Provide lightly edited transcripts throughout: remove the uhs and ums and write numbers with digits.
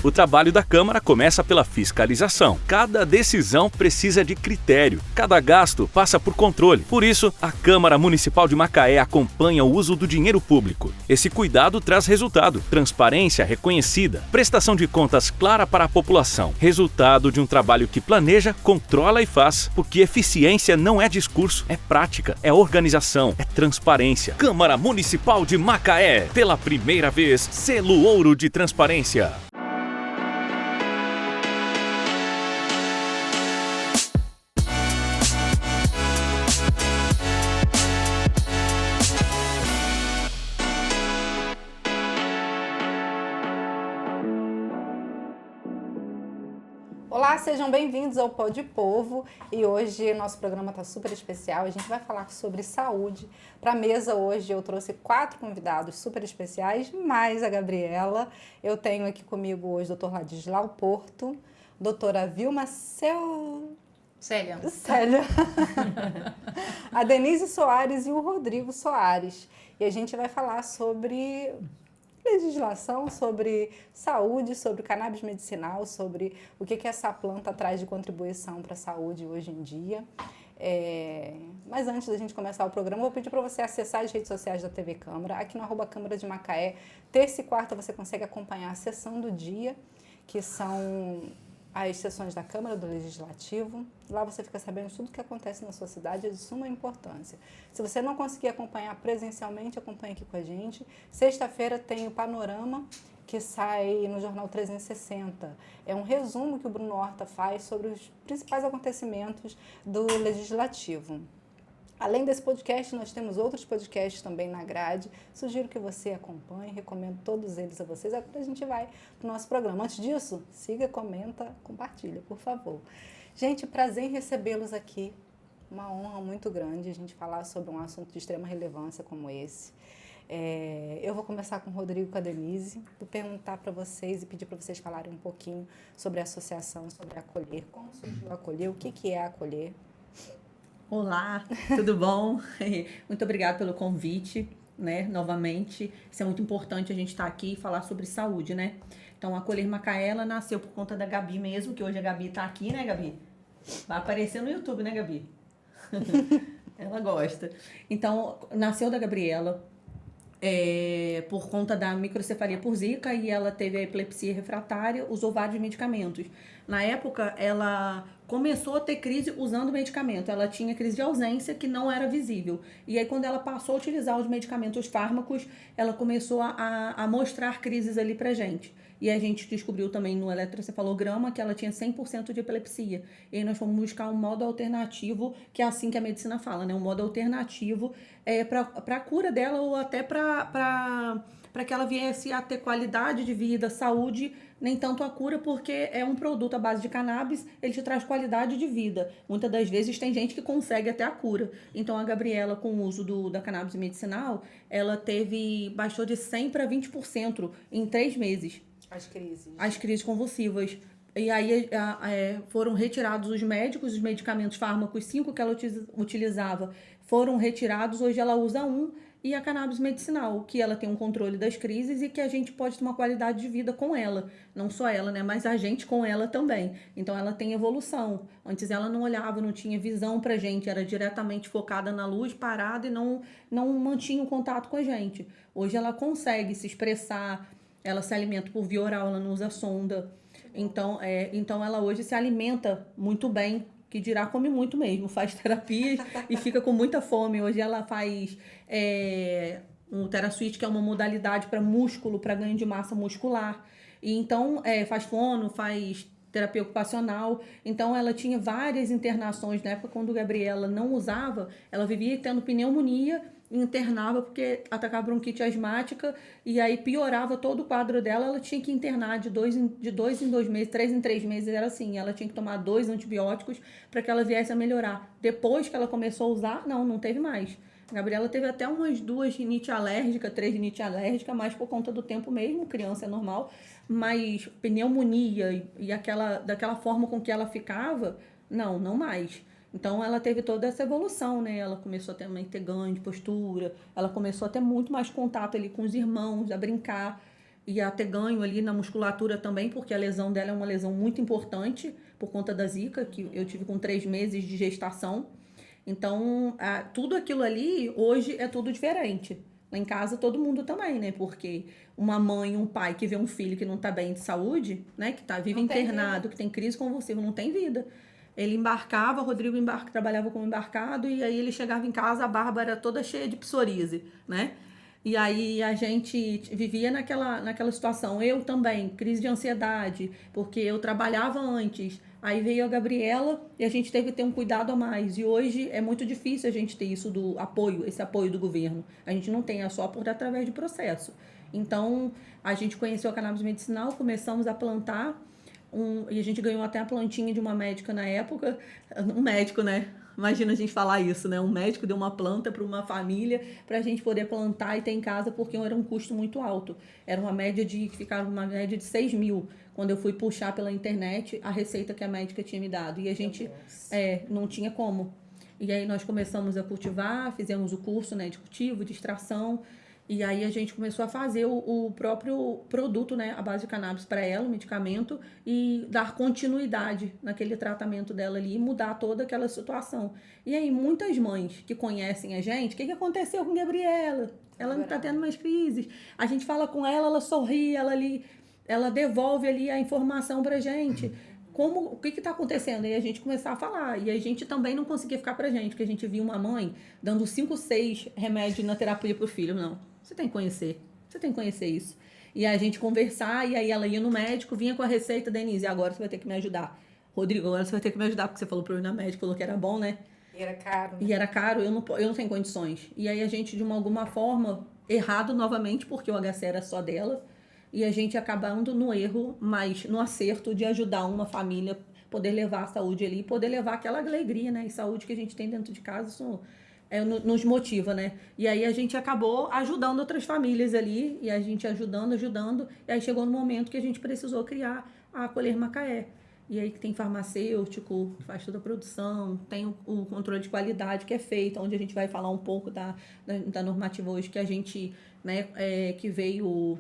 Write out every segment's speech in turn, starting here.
O trabalho da Câmara começa pela fiscalização. Cada decisão precisa de critério. Cada gasto passa por controle. Por isso, a Câmara Municipal de Macaé acompanha o uso do dinheiro público. Esse cuidado traz resultado. Transparência reconhecida. Prestação de contas clara para a população. Resultado de um trabalho que planeja, controla e faz. Porque eficiência não é discurso, é prática, é organização, é transparência. Câmara Municipal de Macaé. Pela primeira vez, selo ouro de transparência. Olá, sejam bem-vindos ao Pod Povo e hoje nosso programa está super especial. A gente vai falar sobre saúde. Para a mesa hoje eu trouxe 4 convidados super especiais, mais a Gabriela. Eu tenho aqui comigo hoje o Dr. Ladislau Porto, doutora Vilma Célia, a Denise Soares e o Rodrigo Soares. E a gente vai falar sobre legislação, sobre saúde, sobre cannabis medicinal, sobre o que essa planta traz de contribuição para a saúde hoje em dia. Mas antes da gente começar o programa, eu vou pedir para você acessar as redes sociais da TV Câmara. Aqui no @Câmara de Macaé, terça e quarta você consegue acompanhar a sessão do dia, que são as sessões da Câmara, do Legislativo. Lá você fica sabendo tudo o que acontece na sua cidade, é de suma importância. Se você não conseguir acompanhar presencialmente, acompanhe aqui com a gente. Sexta-feira tem o Panorama, que sai no Jornal 360. É um resumo que o Bruno Horta faz sobre os principais acontecimentos do Legislativo. Além desse podcast, nós temos outros podcasts também na grade. Sugiro que você acompanhe, recomendo todos eles a vocês. Agora a gente vai para o nosso programa. Antes disso, siga, comenta, compartilha, por favor. Gente, prazer em recebê-los aqui. Uma honra muito grande a gente falar sobre um assunto de extrema relevância como esse. Eu vou começar com o Rodrigo e com a Denise. Vou perguntar para vocês e pedir para vocês falarem um pouquinho sobre a associação, sobre a Acolher. Como surgiu a Acolher? O que é a Acolher? Olá, tudo bom? Muito obrigada pelo convite, né, novamente. Isso é muito importante a gente estar aqui e falar sobre saúde, né? Então, a Acolher Macaé, ela nasceu por conta da Gabi mesmo, que hoje a Gabi está aqui, né, Gabi? Vai aparecer no YouTube, né, Gabi? Ela gosta. Então, nasceu da Gabriela por conta da microcefalia por zika e ela teve a epilepsia refratária, usou vários medicamentos. Na época, ela começou a ter crise usando medicamento. Ela tinha crise de ausência que não era visível. E aí, quando ela passou a utilizar os medicamentos, os fármacos, ela começou a mostrar crises ali pra gente. E a gente descobriu também no eletrocefalograma que ela tinha 100% de epilepsia. E aí nós fomos buscar um modo alternativo, que é assim que a medicina fala, né? Um modo alternativo para a cura dela ou até para que ela viesse a ter qualidade de vida, saúde, nem tanto a cura, porque é um produto à base de cannabis, ele te traz qualidade de vida. Muitas das vezes tem gente que consegue até a cura. Então a Gabriela, com o uso da cannabis medicinal, ela baixou de 100% para 20% em 3 meses. As crises convulsivas. E aí foram retirados os médicos, os medicamentos, fármacos, 5 que ela utilizava foram retirados. Hoje ela usa 1 e a cannabis medicinal, que ela tem um controle das crises e que a gente pode ter uma qualidade de vida com ela. Não só ela, né? Mas a gente com ela também. Então ela tem evolução. Antes ela não olhava, não tinha visão pra gente, era diretamente focada na luz, parada e não mantinha um contato com a gente. Hoje ela consegue se expressar, ela se alimenta por via oral, ela não usa sonda. Então ela hoje se alimenta muito bem, que dirá come muito mesmo, faz terapias e fica com muita fome. Hoje ela faz um TheraSwitch, que é uma modalidade para músculo, para ganho de massa muscular. E então faz fono, faz terapia ocupacional. Então ela tinha várias internações. Na época, quando a Gabriela não usava, ela vivia tendo pneumonia, internava porque atacava bronquite asmática e aí piorava todo o quadro dela. Ela tinha que internar de 2 em 2 meses, 3 em 3 meses, era assim. Ela tinha que tomar 2 antibióticos para que ela viesse a melhorar. Depois que ela começou a usar, não teve mais. A Gabriela teve até umas 2 rinite alérgica, 3 rinite alérgica, mas por conta do tempo mesmo, criança é normal, mas pneumonia e daquela forma com que ela ficava, não mais. Então ela teve toda essa evolução, né? Ela começou também a ter ganho de postura, ela começou a ter muito mais contato ali com os irmãos, a brincar. ia ter ganho ali na musculatura também, porque a lesão dela é uma lesão muito importante por conta da zika, que eu tive com 3 meses de gestação. Então, tudo aquilo ali, hoje, é tudo diferente. Lá em casa, todo mundo também, né? Porque uma mãe, um pai que vê um filho que não tá bem de saúde, né? Que vive internado, que tem crise convulsiva, não tem vida. Ele embarcava, o Rodrigo trabalhava como embarcado, e aí ele chegava em casa, a barba era toda cheia de psoríase, né? E aí a gente vivia naquela situação. Eu também, crise de ansiedade, porque eu trabalhava antes. Aí veio a Gabriela e a gente teve que ter um cuidado a mais. E hoje é muito difícil a gente ter isso do apoio, esse apoio do governo. A gente não tem, é só através de processo. Então, a gente conheceu a cannabis medicinal, começamos a plantar, e a gente ganhou até a plantinha de uma médica na época, um médico, né? Imagina a gente falar isso, né? Um médico deu uma planta para uma família para a gente poder plantar e ter em casa, porque era um custo muito alto. Era uma média de 6 mil. Quando eu fui puxar pela internet a receita que a médica tinha me dado. E a gente não tinha como. E aí nós começamos a cultivar, fizemos o curso, né, de cultivo, de extração. E aí a gente começou a fazer o próprio produto, né, a base de cannabis para ela, o medicamento, e dar continuidade naquele tratamento dela ali e mudar toda aquela situação. E aí muitas mães que conhecem a gente, o que aconteceu com a Gabriela? Ela não está tendo mais crises. A gente fala com ela sorri, ela devolve ali a informação pra gente. O que está acontecendo? E a gente começar a falar. E a gente também não conseguia ficar pra gente, porque a gente via uma mãe dando 5, 6 remédios na terapia pro filho. Não, você tem que conhecer isso. E a gente conversar, e aí ela ia no médico, vinha com a receita, Denise, agora você vai ter que me ajudar. Rodrigo, agora você vai ter que me ajudar, porque você falou pra eu ir na médica, falou que era bom, né? E era caro. Né? E era caro, eu não tenho condições. E aí a gente, de alguma forma, errado novamente, porque o HC era só dela, e a gente acabando no erro, mas no acerto de ajudar uma família, poder levar a saúde ali, poder levar aquela alegria, né, e saúde que a gente tem dentro de casa, isso nos motiva, né? E aí a gente acabou ajudando outras famílias ali, e a gente ajudando, e aí chegou no momento que a gente precisou criar a Acolher Macaé. E aí que tem farmacêutico, que faz toda a produção, tem o controle de qualidade que é feito, onde a gente vai falar um pouco da normativa hoje que a gente, né, que veio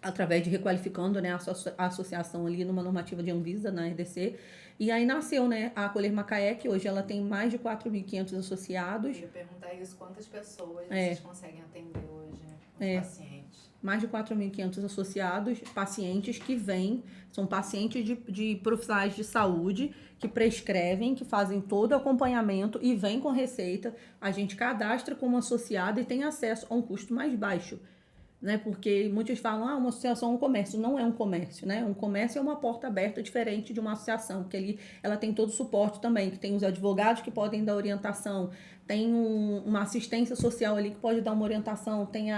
através de requalificando, né, a associação ali numa normativa de Anvisa, na RDC. E aí nasceu, né, a Acolher Macaé, que hoje ela tem mais de 4.500 associados. Eu ia perguntar isso, quantas pessoas vocês conseguem atender hoje, né, os pacientes? Mais de 4.500 associados, pacientes que vêm, são pacientes de profissionais de saúde que prescrevem, que fazem todo o acompanhamento e vêm com receita. A gente cadastra como associado e tem acesso a um custo mais baixo. Né? Porque muitos falam, uma associação é um comércio. Não é um comércio, né? Um comércio é uma porta aberta diferente de uma associação, porque ali ela tem todo o suporte também, que tem os advogados que podem dar orientação, tem uma assistência social ali que pode dar uma orientação, tem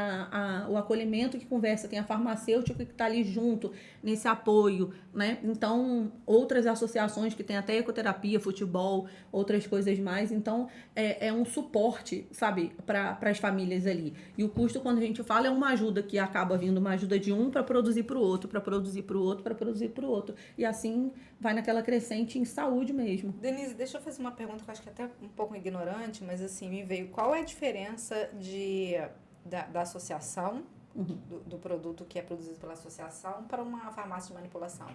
o acolhimento que conversa, tem a farmacêutica que está ali junto, nesse apoio, né? Então, outras associações que tem até ecoterapia, futebol, outras coisas mais. Então, é um suporte, sabe, para as famílias ali. E o custo, quando a gente fala, é uma ajuda que acaba vindo uma ajuda de um para produzir para o outro, para produzir para o outro, para produzir para o outro. E assim vai naquela crescente em saúde mesmo. Denise, deixa eu fazer uma pergunta que eu acho que é até um pouco ignorante, mas assim, me veio. Qual é a diferença da associação, do produto que é produzido pela associação, para uma farmácia de manipulação?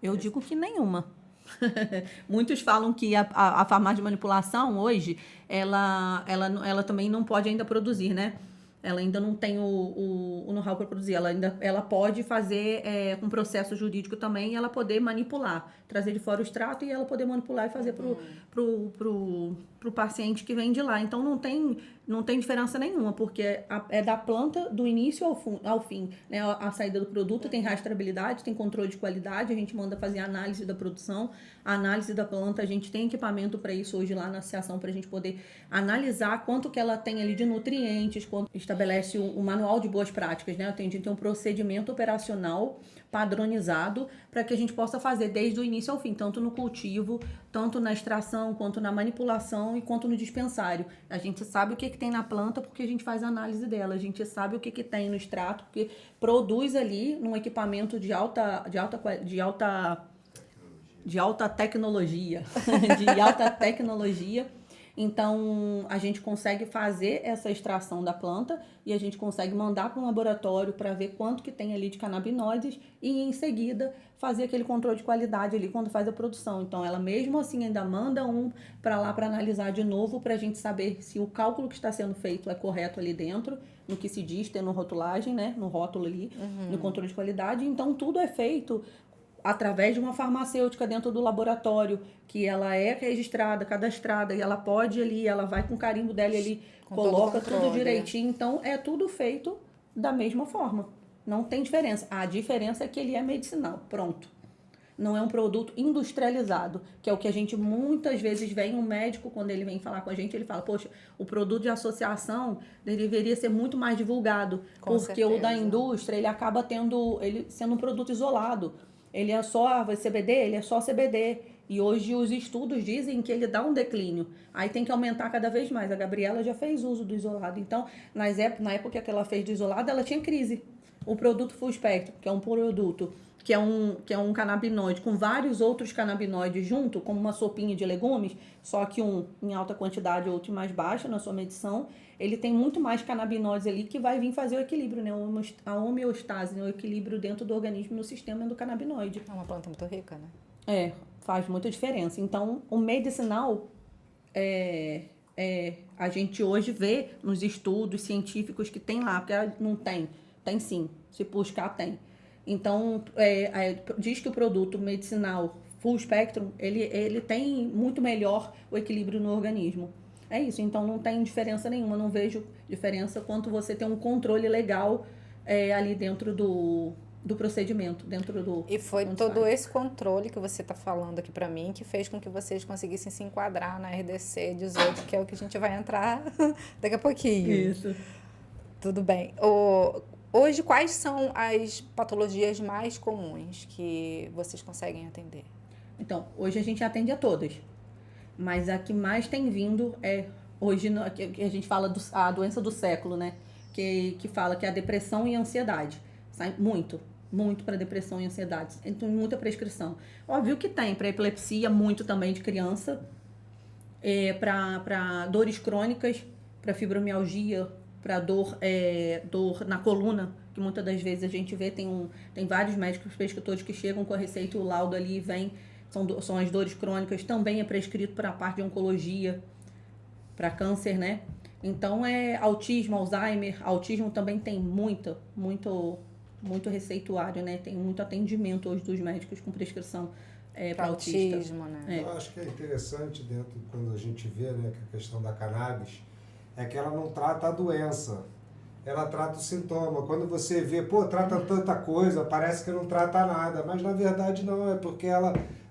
Eu digo que nenhuma. Muitos falam que a farmácia de manipulação hoje, ela também não pode ainda produzir, né? Ela ainda não tem o know-how para produzir. Ela pode fazer com processo jurídico também, ela poder manipular, trazer de fora o extrato e ela poder manipular e fazer pro paciente que vem de lá. Então não tem diferença nenhuma, porque é da planta do início ao fim, né? A saída do produto tem rastreabilidade, tem controle de qualidade, a gente manda fazer a análise da produção, a análise da planta, a gente tem equipamento para isso hoje lá na associação, para a gente poder analisar quanto que ela tem ali de nutrientes, quanto estabelece o manual de boas práticas, né? A gente tem um procedimento operacional padronizado para que a gente possa fazer desde o início ao fim, tanto no cultivo, tanto na extração, quanto na manipulação e quanto no dispensário. A gente sabe o que tem na planta porque a gente faz a análise dela, a gente sabe o que tem no extrato, porque produz ali num equipamento de alta tecnologia, de alta tecnologia, Então, a gente consegue fazer essa extração da planta e a gente consegue mandar para um laboratório para ver quanto que tem ali de canabinoides e, em seguida, fazer aquele controle de qualidade ali quando faz a produção. Então, ela mesmo assim ainda manda um para lá para analisar de novo para a gente saber se o cálculo que está sendo feito é correto ali dentro, no que se diz, tem no rotulagem, né? No rótulo ali, no controle de qualidade. Então, tudo é feito através de uma farmacêutica dentro do laboratório, que ela é registrada, cadastrada, e ela pode ali, ela vai com o carimbo dela e ele coloca tudo direitinho. Então, é tudo feito da mesma forma. Não tem diferença. A diferença é que ele é medicinal. Pronto. Não é um produto industrializado, que é o que a gente muitas vezes vem, um médico, quando ele vem falar com a gente, ele fala, poxa, o produto de associação deveria ser muito mais divulgado, porque o da indústria, ele acaba ele sendo um produto isolado. Ele é só CBD, ele é só CBD. E hoje os estudos dizem que ele dá um declínio. Aí tem que aumentar cada vez mais. A Gabriela já fez uso do isolado. Então, na época que ela fez do isolado, ela tinha crise. O produto Full Spectrum, que é um produto que é um canabinoide com vários outros canabinoides junto, como uma sopinha de legumes, só que um em alta quantidade, outro mais baixa na sua medição, ele tem muito mais canabinoides ali que vai vir fazer o equilíbrio, né? A homeostase, né? O equilíbrio dentro do organismo no sistema endocannabinoide. É uma planta muito rica, né? É, faz muita diferença. Então, o medicinal, a gente hoje vê nos estudos científicos que tem lá, porque não tem, tem sim, se buscar tem. Então, diz que o produto medicinal Full Spectrum, ele tem muito melhor o equilíbrio no organismo. É isso, então não tem diferença nenhuma, não vejo diferença quanto você ter um controle legal ali dentro do procedimento, dentro do... E foi todo esse controle que você está falando aqui para mim que fez com que vocês conseguissem se enquadrar na RDC 18, que é o que a gente vai entrar daqui a pouquinho. Isso. Tudo bem. Hoje, quais são as patologias mais comuns que vocês conseguem atender? Então, hoje a gente atende a todas, mas a que mais tem vindo hoje, que a gente fala a doença do século, né? Que fala que é a depressão e a ansiedade. Sai muito para depressão e ansiedade. Então, muita prescrição. Óbvio que tem para epilepsia, muito também de criança, para dores crônicas, para fibromialgia, para dor na coluna, que muitas das vezes a gente vê, tem vários médicos prescritores que chegam com a receita e o laudo ali vem, são as dores crônicas, também é prescrito para a parte de oncologia, para câncer, né? Então, autismo, Alzheimer, autismo também tem muito receituário, né? Tem muito atendimento hoje dos médicos com prescrição para autismo, né? Eu acho que é interessante dentro, quando a gente vê, né, que a questão da cannabis, é que ela não trata a doença, ela trata o sintoma. Quando você vê, trata tanta coisa, parece que não trata nada, mas na verdade não, é porque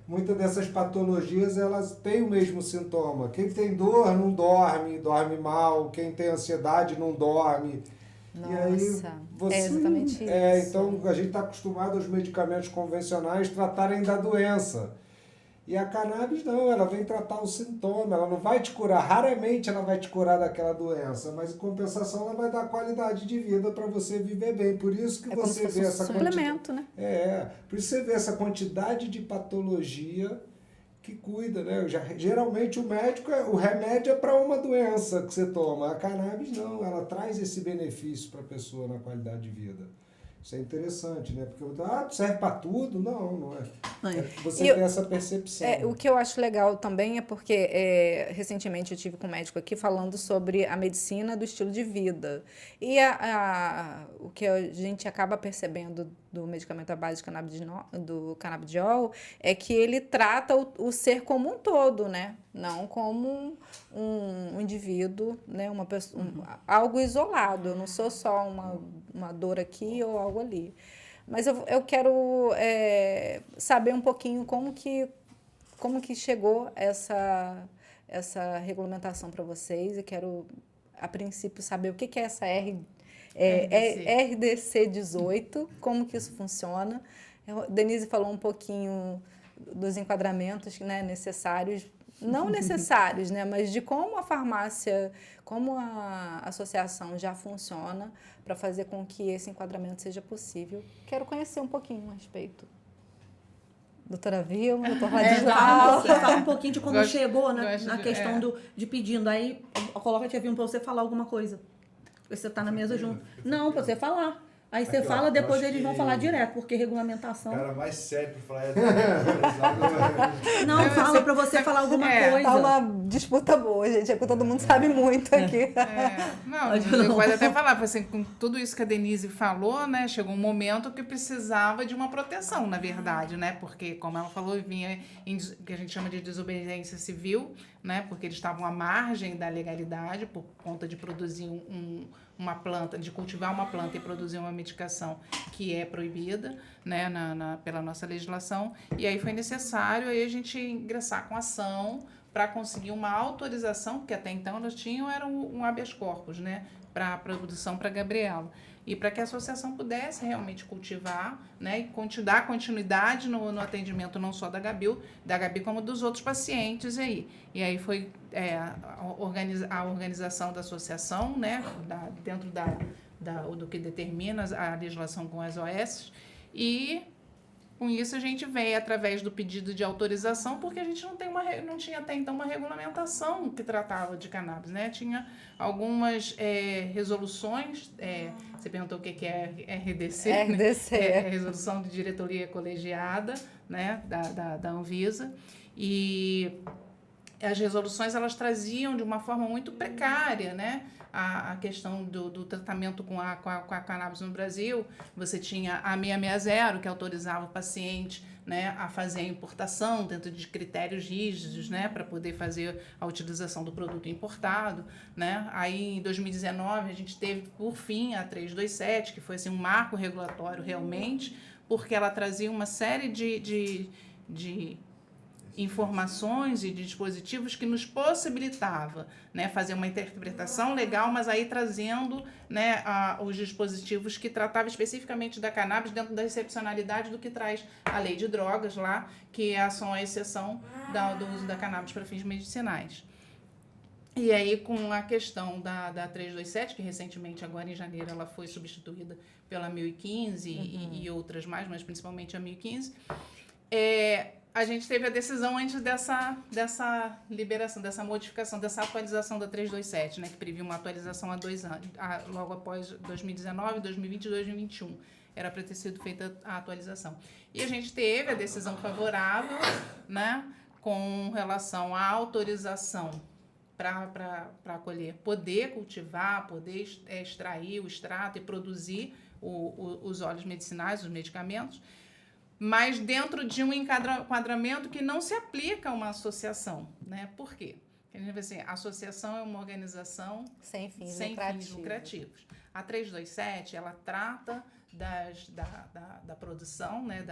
muitas dessas patologias, elas têm o mesmo sintoma. Quem tem dor não dorme, dorme mal, quem tem ansiedade não dorme. Nossa, e aí você, é exatamente isso. Então a gente está acostumado aos medicamentos convencionais tratarem da doença. E a cannabis não, ela vem tratar o sintoma, ela não vai te curar, raramente ela vai te curar daquela doença, mas em compensação ela vai dar qualidade de vida para você viver bem. Por isso que você vê essa suplemento, né? Por isso você vê essa quantidade de patologia que cuida, né? Geralmente o remédio é para uma doença que você toma, a cannabis não, ela traz esse benefício para a pessoa na qualidade de vida. Isso é interessante, né? Porque serve para tudo? Não é. Você tem essa percepção. O que eu acho legal também é porque recentemente eu tive com um médico aqui falando sobre a medicina do estilo de vida. E o que a gente acaba percebendo do medicamento à base do canabidiol é que ele trata o ser como um todo, né? Não como um indivíduo, né? Uma pessoa, algo isolado. Eu não sou só uma dor aqui ou algo ali. Mas eu quero saber um pouquinho como que chegou essa regulamentação para vocês. Eu quero, a princípio, saber o que é essa RDC 18, como que isso funciona. Denise falou um pouquinho dos enquadramentos, né, necessários, não necessários, né, mas de como a farmácia, como a associação já funciona para fazer com que esse enquadramento seja possível. Quero conhecer um pouquinho a respeito. Doutora Vilma, doutor Fala Ladislau. um pouquinho de como chegou na questão de pedindo. Aí coloca a tia Vilma pra você falar alguma coisa. Você tá na mesa junto. Não, pra você falar. Aí você Aqui, fala, ó, depois eu acho eles vão que- falar direto, porque regulamentação... O cara mais sério pra falar Não, fala pra você falar alguma coisa. Tá uma disputa boa, gente. É que todo mundo sabe muito aqui. Não, eu pode até falar, assim, com tudo isso que a Denise falou, né, chegou um momento que precisava de uma proteção, na verdade, né, porque, como ela falou, vinha em que a gente chama de desobediência civil, né, porque eles estavam à margem da legalidade por conta de produzir uma planta, de cultivar uma planta e produzir uma medicação que é proibida, né, pela nossa legislação, e aí foi necessário aí a gente ingressar com ação para conseguir uma autorização, porque até então elas tinham era um habeas corpus, né, para a produção para Gabriela. E para que a associação pudesse realmente cultivar, né, e dar continuidade no atendimento não só da Gabi, como dos outros pacientes aí. E aí foi a organização da associação, né, dentro do que determina a legislação com as OS, e com isso a gente veio através do pedido de autorização, porque a gente não tinha até então uma regulamentação que tratava de cannabis, né? Tinha algumas resoluções, você perguntou o que é RDC, RDC. Né? Resolução de Diretoria Colegiada, né? da Anvisa, e as resoluções elas traziam de uma forma muito precária, né, a questão do tratamento com a cannabis no Brasil. Você tinha a 660, que autorizava o paciente, né, a fazer a importação dentro de critérios rígidos, né, para poder fazer a utilização do produto importado, né. Aí, em 2019, a gente teve, por fim, a 327, que foi assim, um marco regulatório realmente, porque ela trazia uma série de informações e de dispositivos que nos possibilitava, né, fazer uma interpretação legal, mas aí trazendo, né, os dispositivos que tratavam especificamente da cannabis dentro da excepcionalidade do que traz a lei de drogas lá, que são a exceção do uso da cannabis para fins medicinais. E aí, com a questão da 327, que recentemente, agora em janeiro, ela foi substituída pela 1015 e outras mais, mas principalmente a 1015, a gente teve a decisão antes dessa liberação, dessa modificação, dessa atualização da 327, né, que previa uma atualização há 2 anos, logo após 2019, 2020 e 2021. Era para ter sido feita a atualização. E a gente teve a decisão favorável, né, com relação à autorização para colher, poder cultivar, poder extrair o extrato e produzir os óleos medicinais, os medicamentos, mas dentro de um enquadramento que não se aplica a uma associação, né? Por quê? A gente vê assim, a associação é uma organização Sem fins lucrativos. A 327, ela trata da produção, né?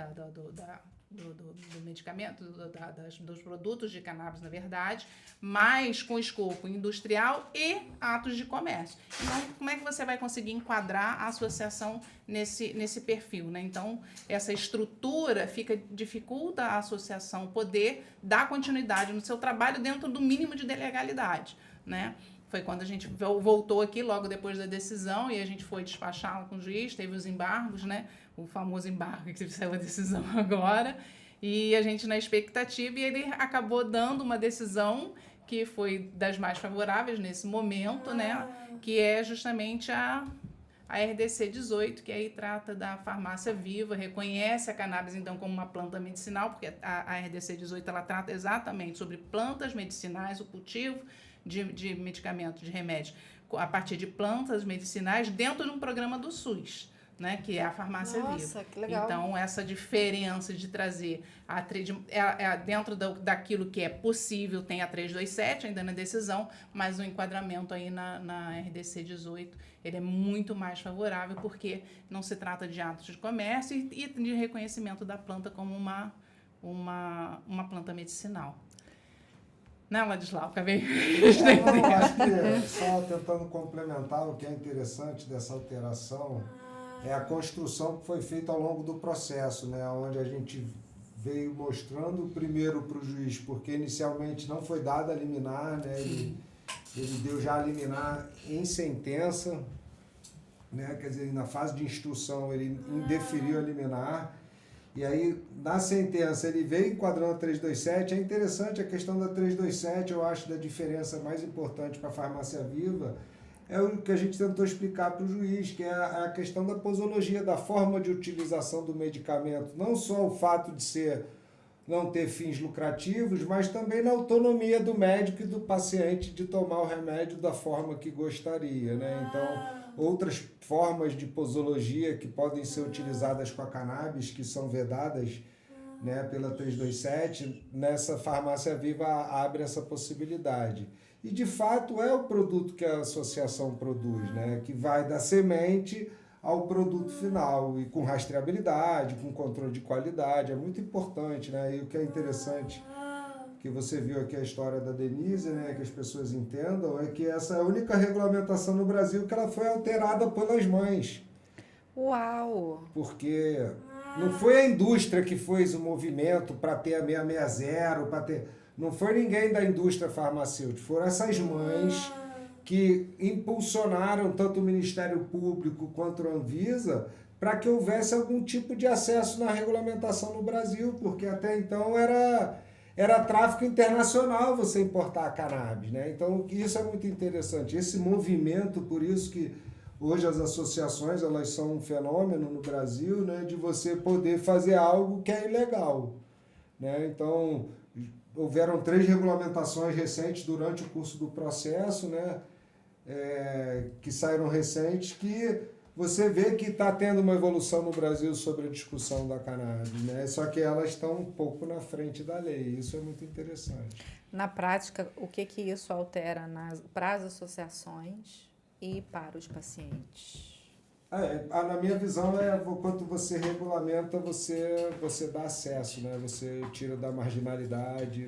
Do medicamento, dos produtos de cannabis, na verdade, mas com escopo industrial e atos de comércio. Então, como é que você vai conseguir enquadrar a associação nesse perfil, né? Então, essa estrutura dificulta a associação poder dar continuidade no seu trabalho dentro do mínimo de legalidade, né? Foi quando a gente voltou aqui, logo depois da decisão, e a gente foi despachá-la com o juiz, teve os embargos, né? O famoso embargo que saiu a decisão agora, e a gente na expectativa, e ele acabou dando uma decisão que foi das mais favoráveis nesse momento, né? Que é justamente a RDC 18, que aí trata da farmácia viva, reconhece a cannabis, então, como uma planta medicinal, porque a RDC 18, ela trata exatamente sobre plantas medicinais, o cultivo de medicamentos, de remédios, a partir de plantas medicinais dentro de um programa do SUS, né, que é a farmácia viva. Nossa, que legal. Então, essa diferença de trazer dentro daquilo que é possível, tem a 327 ainda na decisão, mas o enquadramento aí na RDC 18, ele é muito mais favorável, porque não se trata de atos de comércio e de reconhecimento da planta como uma planta medicinal. Né, Ladislau? Acabei. Eu acho que, só tentando complementar, o que é interessante dessa alteração é a construção que foi feita ao longo do processo, né, onde a gente veio mostrando primeiro para o juiz, porque inicialmente não foi dada a liminar, né, ele deu já a liminar em sentença, né, quer dizer, na fase de instrução ele indeferiu a liminar, E aí, na sentença, ele veio enquadrando a 327. É interessante a questão da 327, eu acho, da diferença mais importante para a farmácia viva, é o que a gente tentou explicar para o juiz, que é a questão da posologia, da forma de utilização do medicamento. Não só o fato de não ter fins lucrativos, mas também na autonomia do médico e do paciente de tomar o remédio da forma que gostaria, né? Então, outras formas de posologia que podem ser utilizadas com a cannabis, que são vedadas, né, pela 327, nessa farmácia viva abre essa possibilidade. E, de fato, é o produto que a associação produz, né, que vai da semente ao produto final, e com rastreabilidade, com controle de qualidade, é muito importante, né? E o que é interessante, que você viu aqui a história da Denise, né, que as pessoas entendam, é que essa é a única regulamentação no Brasil que ela foi alterada pelas mães. Uau! Porque não foi a indústria que fez o movimento para ter a 660, para ter... Não foi ninguém da indústria farmacêutica, foram essas mães que impulsionaram tanto o Ministério Público quanto a Anvisa para que houvesse algum tipo de acesso na regulamentação no Brasil, porque até então era tráfico internacional você importar a cannabis, né? Então isso é muito interessante. Esse movimento, por isso que hoje as associações elas são um fenômeno no Brasil, né? De você poder fazer algo que é ilegal, né? Então houveram 3 regulamentações recentes durante o curso do processo, né? Que saíram recentes, que você vê que está tendo uma evolução no Brasil sobre a discussão da cannabis, né? Só que elas estão um pouco na frente da lei, isso é muito interessante. Na prática, o que isso altera para as associações e para os pacientes? Na minha visão, quando você regulamenta, você dá acesso, né? Você tira da marginalidade,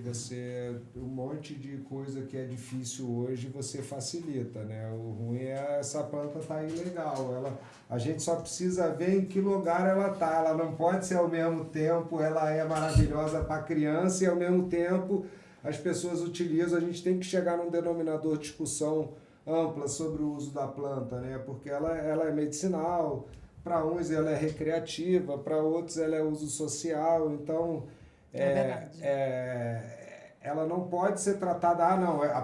um monte de coisa que é difícil hoje, você facilita, né? O ruim é essa planta tá ilegal. A gente só precisa ver em que lugar ela tá. Ela não pode ser ao mesmo tempo, ela é maravilhosa para criança e ao mesmo tempo as pessoas utilizam. A gente tem que chegar num denominador de discussão ampla sobre o uso da planta, né? Porque ela é medicinal, para uns ela é recreativa, para outros ela é uso social, então ela não pode ser tratada,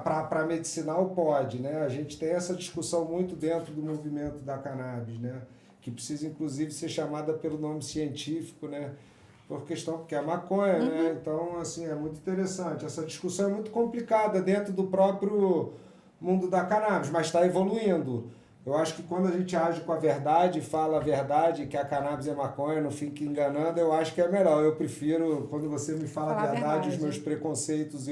para medicinal pode, né? A gente tem essa discussão muito dentro do movimento da cannabis, né? Que precisa inclusive ser chamada pelo nome científico, né? Porque é a maconha, né? Então, assim, é muito interessante. Essa discussão é muito complicada dentro do próprio mundo da cannabis, mas está evoluindo. Eu acho que quando a gente age com a verdade, fala a verdade, que a cannabis é maconha, não fica enganando, eu acho que é melhor. Eu prefiro, quando você me fala a verdade, os meus preconceitos,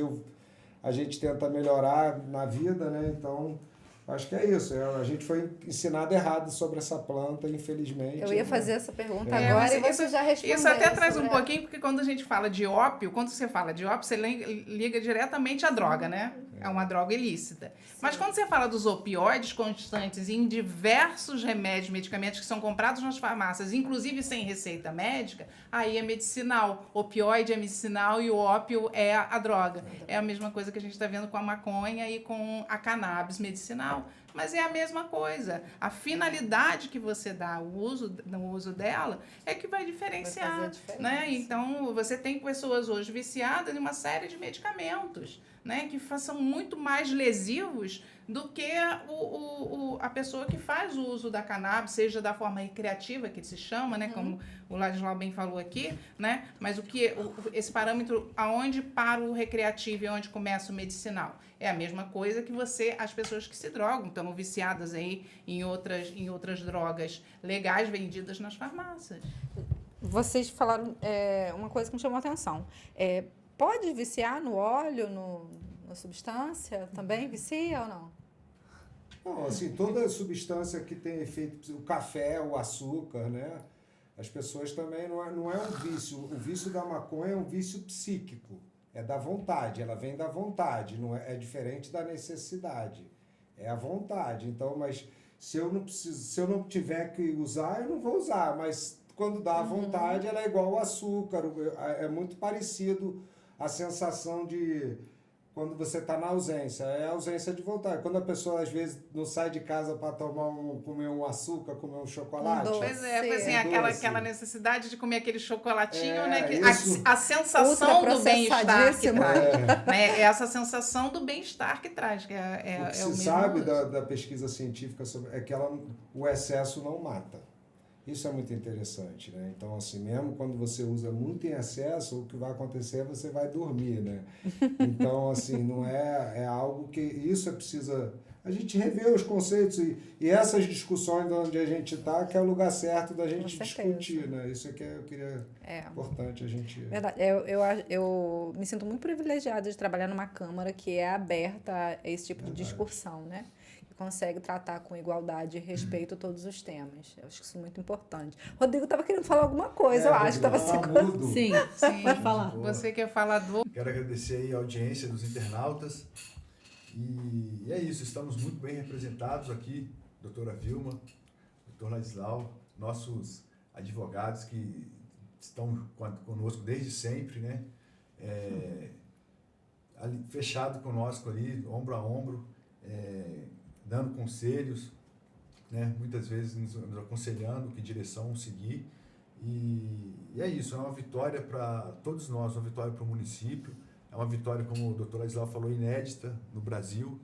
a gente tenta melhorar na vida, né? Então, acho que é isso. A gente foi ensinado errado sobre essa planta, infelizmente. Eu ia fazer essa pergunta agora e você já respondeu. Isso até traz um pouquinho, porque quando a gente fala de ópio, quando você fala de ópio, você liga diretamente à droga, né? É uma droga ilícita. Sim. Mas quando você fala dos opioides constantes em diversos remédios, medicamentos que são comprados nas farmácias, inclusive sem receita médica, aí é medicinal. Opioide é medicinal e o ópio é a droga. É a mesma coisa que a gente está vendo com a maconha e com a cannabis medicinal. Mas é a mesma coisa. A finalidade que você dá no uso dela é que vai diferenciar. Né? Então, você tem pessoas hoje viciadas em uma série de medicamentos, né, que são muito mais lesivos do que a pessoa que faz o uso da cannabis, seja da forma recreativa, que se chama, né, como o Ladislau bem falou aqui, né, mas esse parâmetro, aonde para o recreativo e onde começa o medicinal? É a mesma coisa que as pessoas que se drogam, estão viciadas aí em outras drogas legais vendidas nas farmácias. Vocês falaram uma coisa que me chamou a atenção. Pode viciar no óleo, na substância? Também vicia ou não? Não, assim, toda substância que tem efeito, o café, o açúcar, né? As pessoas também não é um vício. O vício da maconha é um vício psíquico. É da vontade, ela vem da vontade, não é diferente da necessidade. É a vontade. Então, mas se eu não tiver que usar, eu não vou usar. Mas quando dá a vontade, ela é igual ao açúcar. É muito parecido a sensação de quando você está na ausência, é a ausência de vontade. Quando a pessoa, às vezes, não sai de casa para comer um açúcar, comer um chocolate. Pois é, foi assim, doce. aquela necessidade de comer aquele chocolatinho, É, né? Que isso. a sensação do bem-estar que traz. É. Né? É essa sensação do bem-estar que traz, que O que é o se mesmo sabe uso. da pesquisa científica é que o excesso não mata. Isso é muito interessante, né? Então, assim, mesmo quando você usa muito em excesso, o que vai acontecer é você vai dormir, né? Então, assim, não é algo que... Isso precisa... A gente rever os conceitos e essas discussões onde a gente está, que é o lugar certo da gente discutir, né? Isso é que eu queria... Importante a gente... Verdade. Eu me sinto muito privilegiada de trabalhar numa Câmara que é aberta a esse tipo de discussão, né? Consegue tratar com igualdade e respeito todos os temas. Eu acho que isso é muito importante. Rodrigo estava querendo falar alguma coisa, eu acho que estava segurando. Sim, pode falar. Você que é falador. Quero agradecer aí a audiência dos internautas. E é isso, estamos muito bem representados aqui, doutora Vilma, doutor Ladislau, nossos advogados que estão conosco desde sempre, né? Ali, fechado conosco ali, ombro a ombro, dando conselhos, né? Muitas vezes nos aconselhando que direção seguir. E é isso, é uma vitória para todos nós, uma vitória para o município, é uma vitória, como o doutor Ladislau falou, inédita no Brasil.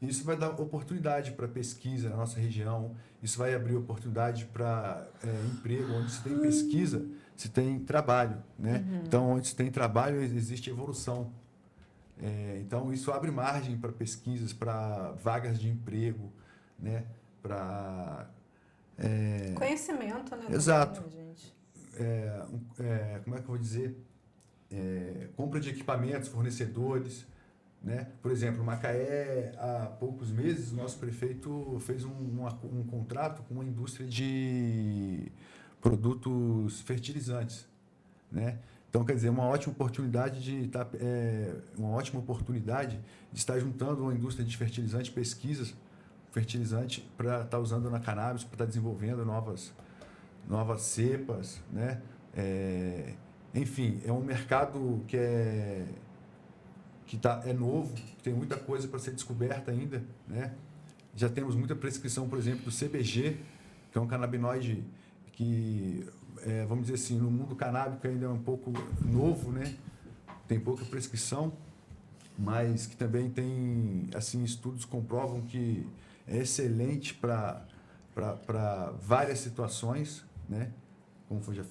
Isso vai dar oportunidade para pesquisa na nossa região, isso vai abrir oportunidade para emprego. Onde se tem pesquisa, se tem trabalho, né? Então, onde se tem trabalho, existe evolução. Então, isso abre margem para pesquisas, para vagas de emprego, né? Para... Conhecimento, né? Exato. Também, gente. Como é que eu vou dizer? Compra de equipamentos, fornecedores, né? Por exemplo, Macaé, há poucos meses, o nosso prefeito fez um contrato com uma indústria de produtos fertilizantes, né? Então, quer dizer, uma ótima oportunidade de estar juntando uma indústria de fertilizante, pesquisas, fertilizante, para estar usando na cannabis, para estar desenvolvendo novas cepas, né? Enfim, é um mercado que é novo, que tem muita coisa para ser descoberta ainda, né? Já temos muita prescrição, por exemplo, do CBG, que é um canabinoide que, vamos dizer assim, no mundo canábico ainda é um pouco novo, né? Tem pouca prescrição, mas que também tem, assim, estudos comprovam que é excelente para várias situações, né? Como já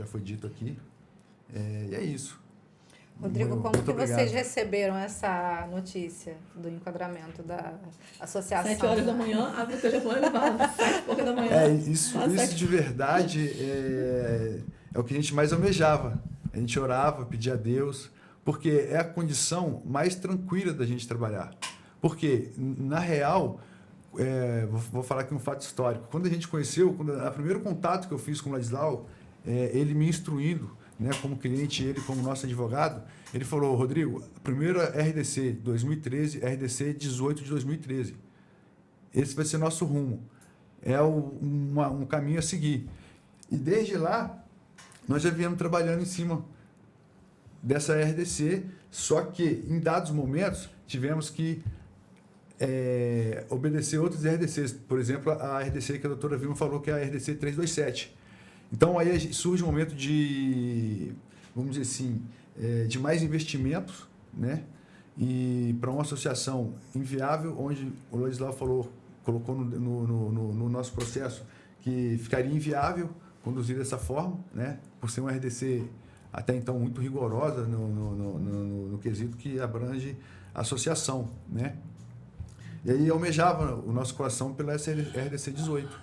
foi dito aqui. E é isso. Rodrigo, como que vocês receberam essa notícia do enquadramento da associação? 7 horas da manhã, abre o telefone e fala, 7 e pouca da manhã. Isso de verdade é o que a gente mais almejava. A gente orava, pedia a Deus, porque é a condição mais tranquila da gente trabalhar. Porque, na real, vou falar aqui um fato histórico. Quando a gente conheceu, o primeiro contato que eu fiz com o Ladislau, ele me instruindo, né, como cliente, ele como nosso advogado, ele falou: Rodrigo, a primeira RDC 2013, RDC 18 de 2013. Esse vai ser nosso rumo. É um caminho a seguir. E desde lá, nós já viemos trabalhando em cima dessa RDC, só que em dados momentos tivemos que obedecer outros RDCs. Por exemplo, a RDC que a doutora Vilma falou, que é a RDC 327. Então, aí surge um momento de, vamos dizer assim, de mais investimentos, né? E para uma associação inviável, onde o Ladislau colocou no nosso processo que ficaria inviável conduzir dessa forma, né? Por ser uma RDC até então muito rigorosa no quesito que abrange a associação, né? E aí almejava o nosso coração pela RDC 18,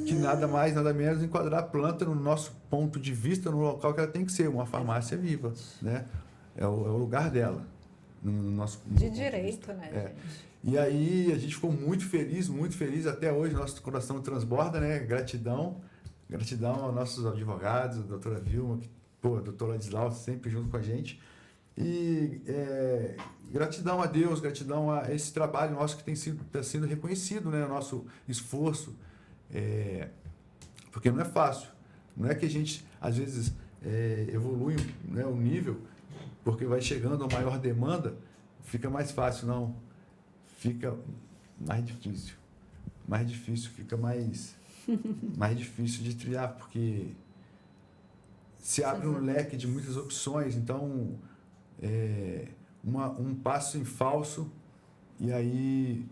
que nada mais, nada menos enquadrar a planta no nosso ponto de vista, no local que ela tem que ser, uma farmácia viva, né? É o lugar dela. No nosso de direito, né, gente? E aí a gente ficou muito feliz até hoje, nosso coração transborda, né? Gratidão aos nossos advogados, a doutora Vilma, a doutora Ladislau, sempre junto com a gente. E gratidão a Deus, gratidão a esse trabalho nosso que está sendo reconhecido, né? O nosso esforço, porque não é fácil. Não é que a gente, às vezes, evolui, né, o nível, porque vai chegando a maior demanda, fica mais fácil, não. Fica mais difícil. Mais difícil, fica mais difícil de trilhar, porque se abre um leque de muitas opções, então um passo em falso e aí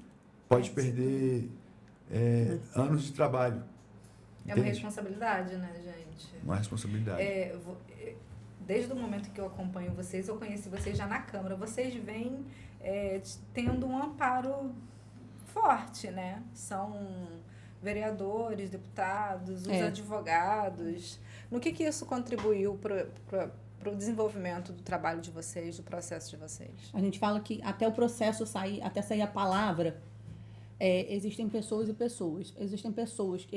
pode perder anos de trabalho. É uma Entende? responsabilidade, né, gente? Uma responsabilidade. Desde o momento que eu acompanho vocês, eu conheci vocês já na Câmara. Vocês vêm tendo um amparo forte, né? São vereadores, deputados, os advogados. No que isso contribuiu para o desenvolvimento do trabalho de vocês, do processo de vocês? A gente fala que até o processo sair, até sair a palavra, existem pessoas e pessoas. Existem pessoas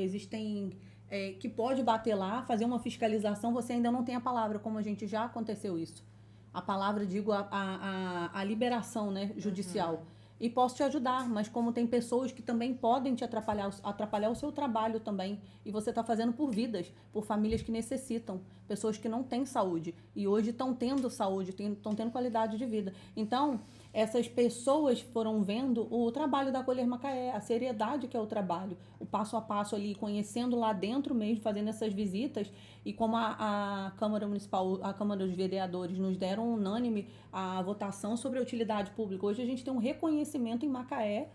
que pode bater lá, fazer uma fiscalização, você ainda não tem a palavra, como a gente já aconteceu isso. A palavra, digo, a liberação, né, judicial. E posso te ajudar, mas como tem pessoas que também podem te atrapalhar o seu trabalho também, e você está fazendo por vidas, por famílias que necessitam, pessoas que não têm saúde, e hoje estão tendo saúde, estão tendo qualidade de vida. Então, essas pessoas foram vendo o trabalho da Acolher Macaé, a seriedade que é o trabalho, o passo a passo ali, conhecendo lá dentro mesmo, fazendo essas visitas, e como a Câmara Municipal, a Câmara dos Vereadores nos deram unânime a votação sobre a utilidade pública. Hoje a gente tem um reconhecimento em Macaé,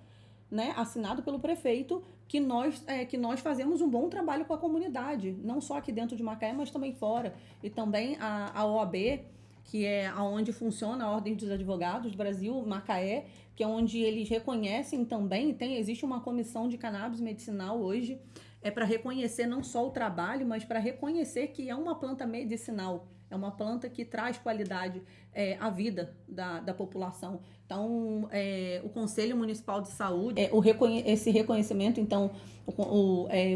né, assinado pelo prefeito, que nós fazemos um bom trabalho com a comunidade, não só aqui dentro de Macaé, mas também fora. E também a OAB, que é onde funciona a Ordem dos Advogados do Brasil, Macaé, que é onde eles reconhecem também, existe uma comissão de cannabis medicinal hoje, para reconhecer não só o trabalho, mas para reconhecer que é uma planta medicinal, é uma planta que traz qualidade à vida da população. Então, o Conselho Municipal de Saúde, esse reconhecimento, então,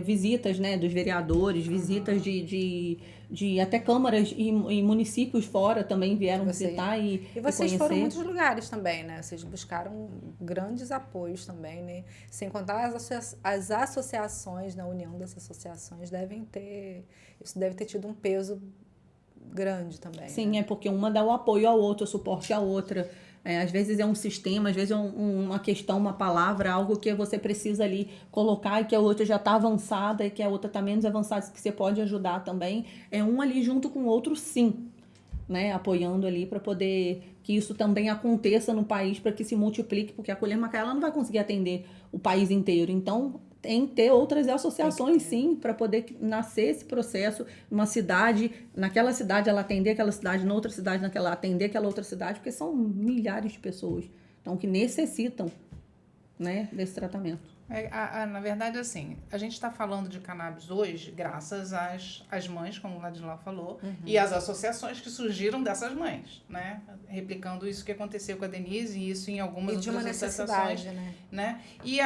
visitas, né, dos vereadores, visitas de até câmaras e municípios fora também vieram visitar e vocês conhecer. foram em muitos lugares também, né? Vocês buscaram grandes apoios também, né? Sem contar as associações, na união das associações, isso deve ter tido um peso grande também. Sim, né? porque uma dá o apoio ao outro, o suporte à outra. Às vezes é um sistema, às vezes é uma questão, uma palavra, algo que você precisa ali colocar e que a outra já está avançada e que a outra está menos avançada, que você pode ajudar também. É um ali junto com o outro, sim, né? Apoiando ali para poder que isso também aconteça no país, para que se multiplique, porque a Acolher Macaé ela não vai conseguir atender o país inteiro. Então, tem que ter outras associações, sim, para poder nascer esse processo. Uma cidade, naquela cidade ela atender aquela cidade, na outra cidade atender aquela outra cidade, porque são milhares de pessoas, então, que necessitam, né, desse tratamento. Na verdade, assim, a gente está falando de cannabis hoje graças às mães, como o Ladislau falou, e às associações que surgiram dessas mães, né? Replicando isso que aconteceu com a Denise e isso em algumas outras associações. Né? E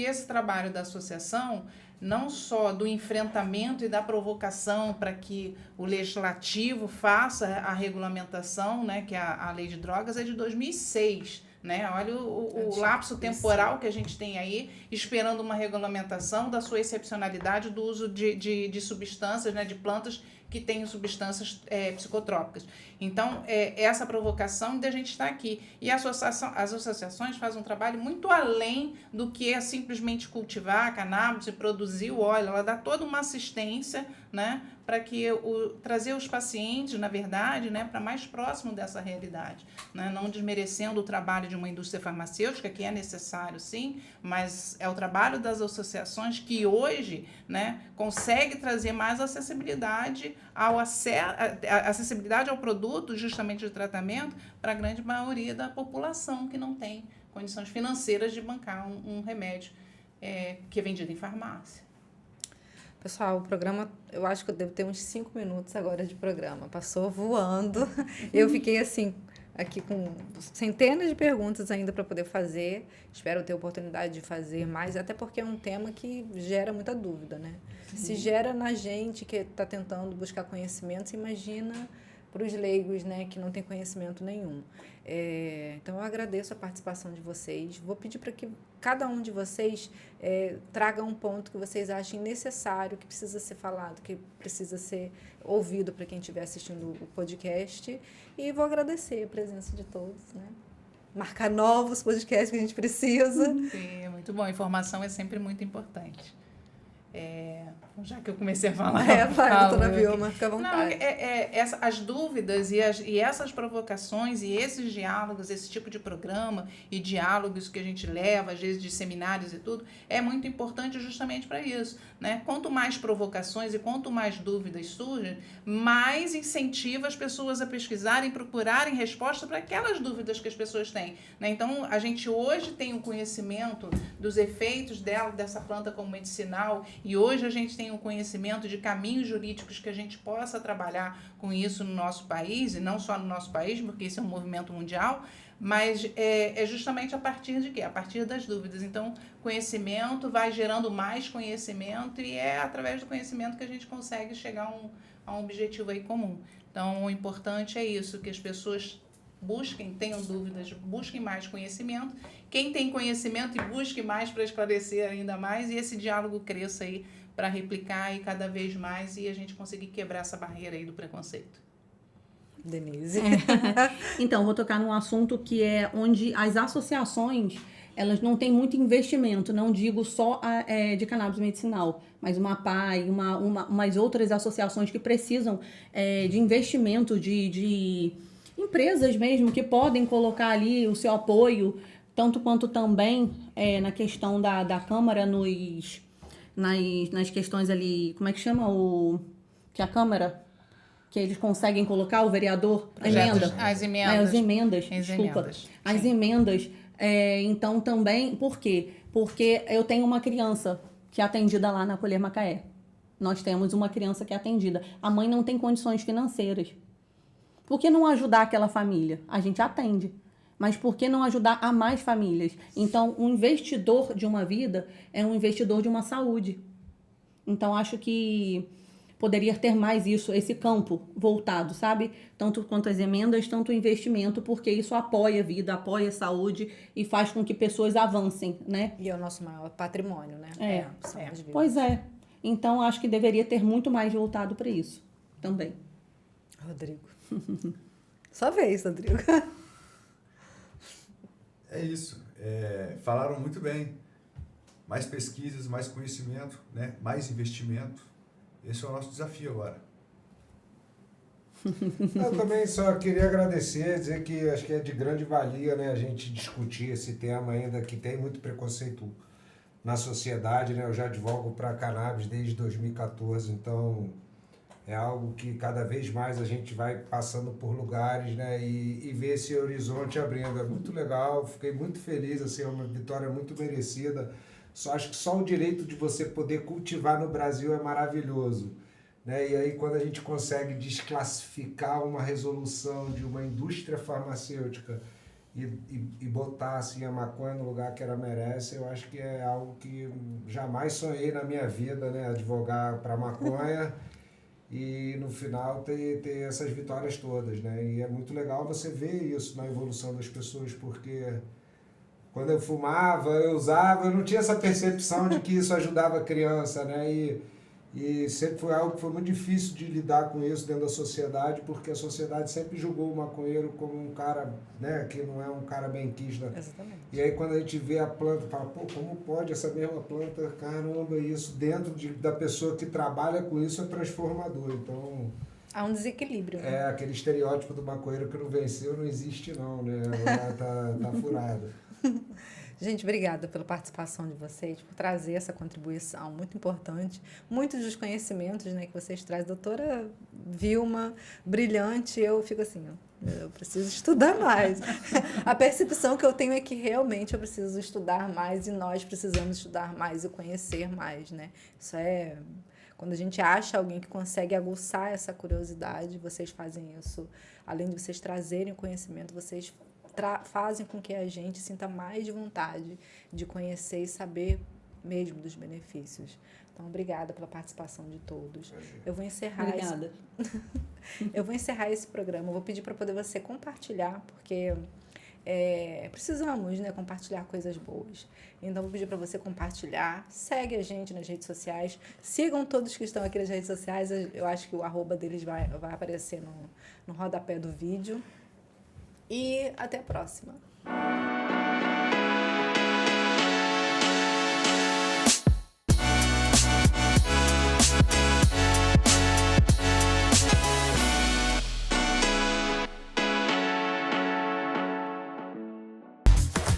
esse trabalho da associação, não só do enfrentamento e da provocação para que o legislativo faça a regulamentação, né, que é a lei de drogas, é de 2006. Né? Olha o lapso temporal que a gente tem aí, esperando uma regulamentação da sua excepcionalidade do uso de substâncias, né, de plantas que têm substâncias psicotrópicas. Então, essa provocação de a gente estar aqui. E as associações fazem um trabalho muito além do que é simplesmente cultivar cannabis e produzir o óleo. Ela dá toda uma assistência, né, para que trazer os pacientes, na verdade, né, para mais próximo dessa realidade, né, não desmerecendo o trabalho de uma indústria farmacêutica, que é necessário, sim, mas é o trabalho das associações que hoje, né, consegue trazer mais acessibilidade acessibilidade ao produto, justamente de tratamento, para a grande maioria da população que não tem condições financeiras de bancar um remédio que é vendido em farmácia. Pessoal, o programa, eu acho que eu devo ter uns 5 minutos agora de programa. Passou voando. Eu fiquei assim, aqui com centenas de perguntas ainda para poder fazer. Espero ter oportunidade de fazer mais, até porque é um tema que gera muita dúvida, né? Se gera na gente que está tentando buscar conhecimento, você imagina para os leigos, né, que não têm conhecimento nenhum. Então, eu agradeço a participação de vocês. Vou pedir para que cada um de vocês traga um ponto que vocês achem necessário, que precisa ser falado, que precisa ser ouvido para quem estiver assistindo o podcast. E vou agradecer a presença de todos, né? Marcar novos podcasts que a gente precisa. Sim, é muito bom. A informação é sempre muito importante. Já que eu comecei a falar. Vai, doutora Vilma, fica à vontade. Não, as dúvidas e essas provocações e esses diálogos, esse tipo de programa e diálogos que a gente leva, às vezes de seminários e tudo, é muito importante justamente para isso, né? Quanto mais provocações e quanto mais dúvidas surgem, mais incentiva as pessoas a pesquisarem, procurarem resposta para aquelas dúvidas que as pessoas têm, né? Então, a gente hoje tem o conhecimento dos efeitos dessa planta como medicinal, e hoje a gente tem o conhecimento de caminhos jurídicos que a gente possa trabalhar com isso no nosso país, e não só no nosso país, porque isso é um movimento mundial, mas é justamente a partir de quê? A partir das dúvidas. Então, conhecimento vai gerando mais conhecimento, e é através do conhecimento que a gente consegue chegar a um objetivo aí comum. Então, o importante é isso, que as pessoas busquem, tenham dúvidas, busquem mais conhecimento. Quem tem conhecimento, e busque mais para esclarecer ainda mais, e esse diálogo cresça aí para replicar e cada vez mais, e a gente conseguir quebrar essa barreira aí do preconceito. Denise. Então, vou tocar num assunto que é onde as associações, elas não têm muito investimento, não digo só de cannabis medicinal, mas uma APAI, umas outras associações que precisam de investimento, de empresas mesmo, que podem colocar ali o seu apoio, tanto quanto também na questão da Câmara, nas questões ali, como é que chama que a Câmara, que eles conseguem colocar o vereador, As emendas. Desculpa. As emendas. Então, também, por quê? Porque eu tenho uma criança que é atendida lá na Colher Macaé. Nós temos uma criança que é atendida. A mãe não tem condições financeiras. Por que não ajudar aquela família? A gente atende. Mas por que não ajudar a mais famílias? Então, um investidor de uma vida é um investidor de uma saúde. Então, acho que poderia ter mais isso, esse campo voltado, sabe? Tanto quanto as emendas, tanto o investimento, porque isso apoia a vida, apoia a saúde e faz com que pessoas avancem, né? E é o nosso maior patrimônio, né? São as vidas. Pois é. Então, acho que deveria ter muito mais voltado para isso também. Rodrigo. Sua vez, Rodrigo. É isso. Falaram muito bem. Mais pesquisas, mais conhecimento, né? Mais investimento. Esse é o nosso desafio agora. Eu também só queria agradecer, dizer que acho que é de grande valia, né, a gente discutir esse tema ainda, que tem muito preconceito na sociedade, né? Eu já advogo para cannabis desde 2014, então é algo que cada vez mais a gente vai passando por lugares, né, e ver esse horizonte abrindo. É muito legal, fiquei muito feliz, assim, é uma vitória muito merecida. Acho que só o direito de você poder cultivar no Brasil é maravilhoso, né? E aí quando a gente consegue desclassificar uma resolução de uma indústria farmacêutica e botar assim, a maconha no lugar que ela merece, eu acho que é algo que jamais sonhei na minha vida, né? Advogar para maconha e no final ter essas vitórias todas, né? E é muito legal você ver isso na evolução das pessoas, porque quando eu fumava, eu usava, eu não tinha essa percepção de que isso ajudava a criança, né? E sempre foi algo que foi muito difícil de lidar com isso dentro da sociedade, porque a sociedade sempre julgou o maconheiro como um cara, né, que não é um cara benquista. Exatamente. E aí quando a gente vê a planta, fala, pô, como pode essa mesma planta, caramba, isso dentro da pessoa que trabalha com isso é transformador. Então há um desequilíbrio, né? aquele estereótipo do maconheiro que não venceu não existe não, né? Tá furado. Gente, obrigada pela participação de vocês, por trazer essa contribuição muito importante, muitos dos conhecimentos, né, que vocês trazem. Doutora Vilma, brilhante, eu fico assim, eu preciso estudar mais. A percepção que eu tenho é que realmente eu preciso estudar mais e nós precisamos estudar mais e conhecer mais, né? Isso é... Quando a gente acha alguém que consegue aguçar essa curiosidade, vocês fazem isso. Além de vocês trazerem o conhecimento, vocês fazem com que a gente sinta mais de vontade de conhecer e saber mesmo dos benefícios. Então, obrigada pela participação de todos. Eu vou encerrar Obrigada. Eu vou encerrar esse programa. Eu vou pedir para poder você compartilhar, porque precisamos, né, compartilhar coisas boas. Então, vou pedir para você compartilhar. Segue a gente nas redes sociais. Sigam todos que estão aqui nas redes sociais. Eu acho que o @ deles vai aparecer no rodapé do vídeo. E até a próxima.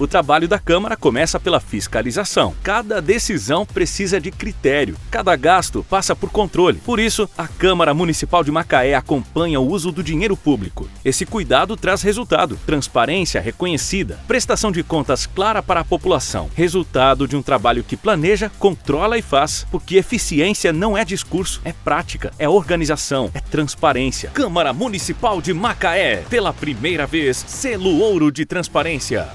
O trabalho da Câmara começa pela fiscalização. Cada decisão precisa de critério. Cada gasto passa por controle. Por isso, a Câmara Municipal de Macaé acompanha o uso do dinheiro público. Esse cuidado traz resultado, transparência reconhecida, prestação de contas clara para a população. Resultado de um trabalho que planeja, controla e faz. Porque eficiência não é discurso, é prática, é organização, é transparência. Câmara Municipal de Macaé, pela primeira vez, selo ouro de transparência.